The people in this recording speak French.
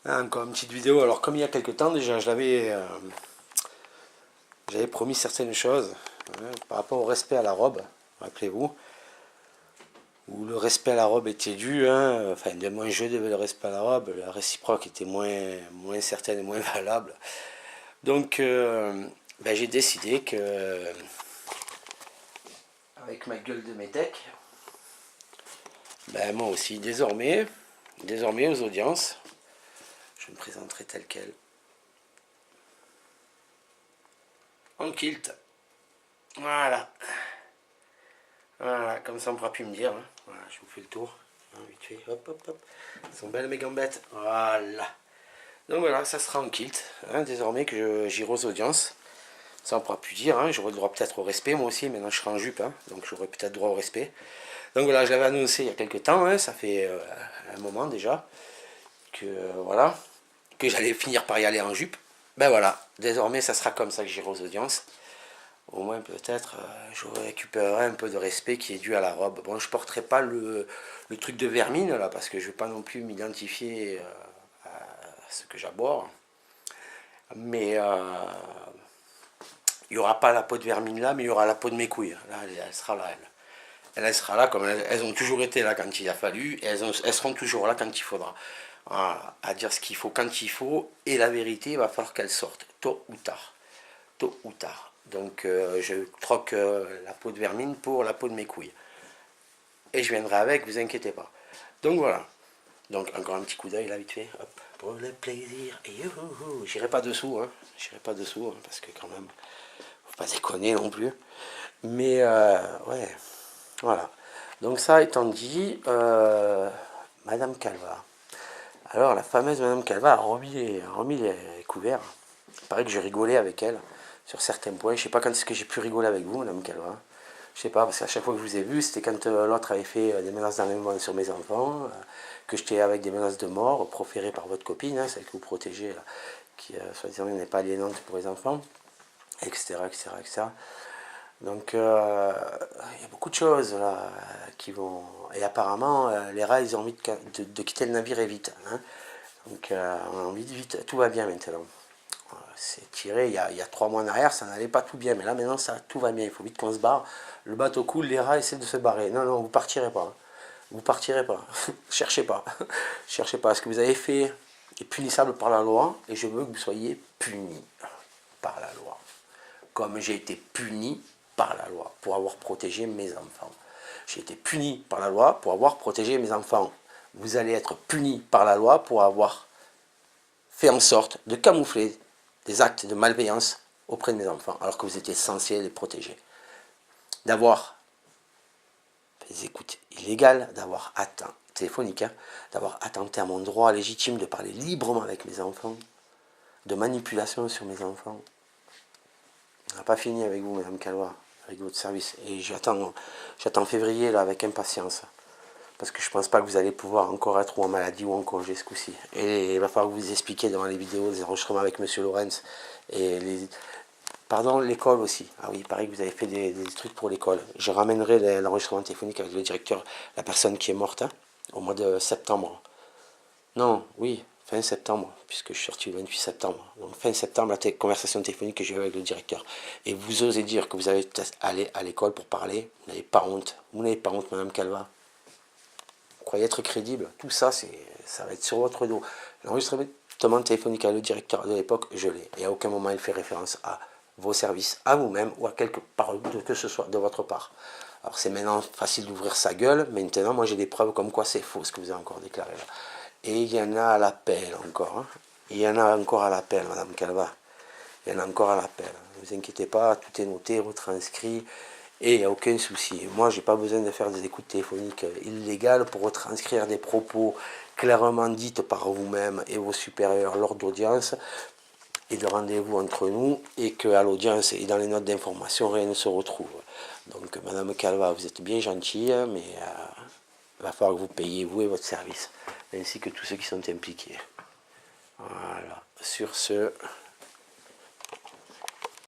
Ah, encore une petite vidéo. Alors comme il y a quelques temps déjà, j'avais promis certaines choses par rapport au respect à la robe, rappelez-vous, où le respect à la robe était dû, enfin de moins je devais le respect à la robe, la réciproque était moins certaine et moins valable. Donc j'ai décidé que, avec ma gueule de métèque, moi aussi désormais aux audiences, je me présenterai tel quel, en kilt. Voilà. Voilà, comme ça on ne pourra plus me dire. Hein. Voilà, je vous fais le tour. Vite fait, hop, hop, hop. Elles sont belles mes gambettes. Voilà. Donc voilà, ça sera en kilt. Désormais que j'irai aux audiences. Ça on ne pourra plus dire. J'aurai le droit peut-être au respect, moi aussi. Maintenant je serai en jupe. Donc j'aurai peut-être droit au respect. Donc voilà, je l'avais annoncé il y a quelques temps. Ça fait un moment déjà. Que voilà. Que j'allais finir par y aller en jupe. Ben voilà. Désormais, ça sera comme ça que j'irai aux audiences. Au moins peut-être je récupérerai un peu de respect qui est dû à la robe. Bon, je porterai pas le truc de vermine là, parce que je ne vais pas non plus m'identifier à ce que j'aborde. Mais il n'y aura pas la peau de vermine là, mais il y aura la peau de mes couilles. Là, elle sera là, elle. Elle sera là comme elles ont toujours été là quand il a fallu, et elles seront toujours là quand il faudra. Voilà, à dire ce qu'il faut quand il faut, et la vérité, il va falloir qu'elle sorte, tôt ou tard. Tôt ou tard. Donc je troque la peau de vermine pour la peau de mes couilles. Et je viendrai avec, vous inquiétez pas. Donc voilà. Donc encore un petit coup d'œil là vite fait. Hop, pour le plaisir. Et j'irai pas dessous, J'irai pas dessous, parce que quand même, faut pas déconner non plus. Mais ouais, voilà. Donc ça étant dit, Madame Calva. Alors la fameuse Madame Calva a remis les couverts. Il paraît que j'ai rigolé avec elle sur certains points. Je sais pas quand est-ce que j'ai pu rigoler avec vous, Madame Calva. Je sais pas, parce qu'à chaque fois que je vous ai vu, c'était quand l'autre avait fait des menaces d'enlèvement sur mes enfants, que j'étais avec des menaces de mort proférées par votre copine, celle que vous protégez, là, qui soi-disant n'est pas aliénante pour les enfants, etc. etc., etc. Donc il y a beaucoup de choses là qui vont. Et apparemment, les rats, ils ont envie de quitter le navire et vite. Donc on a envie de vite, tout va bien maintenant. C'est tiré, il y a 3 mois en arrière, ça n'allait pas tout bien, mais là maintenant ça tout va bien, il faut vite qu'on se barre. Le bateau coule, les rats essaient de se barrer. Non, non, vous partirez pas. Vous partirez pas. Cherchez pas. Cherchez pas. Ce que vous avez fait est punissable par la loi, et je veux que vous soyez punis par la loi. Comme j'ai été puni par la loi pour avoir protégé mes enfants. J'ai été puni par la loi pour avoir protégé mes enfants. Vous allez être punis par la loi pour avoir fait en sorte de camoufler des actes de malveillance auprès de mes enfants, alors que vous étiez censé les protéger. D'avoir des écoutes illégales, d'avoir atteint, téléphonique, d'avoir attenté à mon droit légitime de parler librement avec mes enfants, de manipulation sur mes enfants. On n'a pas fini avec vous, Madame Calva, avec votre service. Et j'attends février là avec impatience. Parce que je ne pense pas que vous allez pouvoir encore être ou en maladie ou en congé ce coup-ci. Et il va falloir que vous expliquiez dans les vidéos, les enregistrements avec Monsieur Lorenz, et pardon, l'école aussi. Ah oui, il paraît que vous avez fait des trucs pour l'école. Je ramènerai l'enregistrement téléphonique avec le directeur, la personne qui est morte, au mois de septembre. Non, oui, fin septembre, puisque je suis sorti le 28 septembre. Donc fin septembre, la conversation téléphonique que j'ai eue avec le directeur. Et vous osez dire que vous allez aller à l'école pour parler, vous n'avez pas honte. Vous n'avez pas honte, Madame Calva. Vous croyez être crédible. Tout ça, ça va être sur votre dos. L'enregistrement téléphonique avec le directeur de l'époque, je l'ai. Et à aucun moment il fait référence à vos services, à vous-même ou à quelque part que ce soit de votre part. Alors c'est maintenant facile d'ouvrir sa gueule, mais maintenant moi j'ai des preuves comme quoi c'est faux ce que vous avez encore déclaré là. Et il y en a à l'appel encore. Il y en a encore à l'appel, Madame Calva. Il y en a encore à l'appel. Ne vous inquiétez pas, tout est noté, retranscrit, et il n'y a aucun souci. Moi, j'ai pas besoin de faire des écoutes téléphoniques illégales pour retranscrire des propos clairement dites par vous-même et vos supérieurs lors d'audience et de rendez-vous entre nous, et qu'à l'audience et dans les notes d'information, rien ne se retrouve. Donc, Madame Calva, vous êtes bien gentille, mais il va falloir que vous payiez, vous et votre service, ainsi que tous ceux qui sont impliqués. Voilà. Sur ce...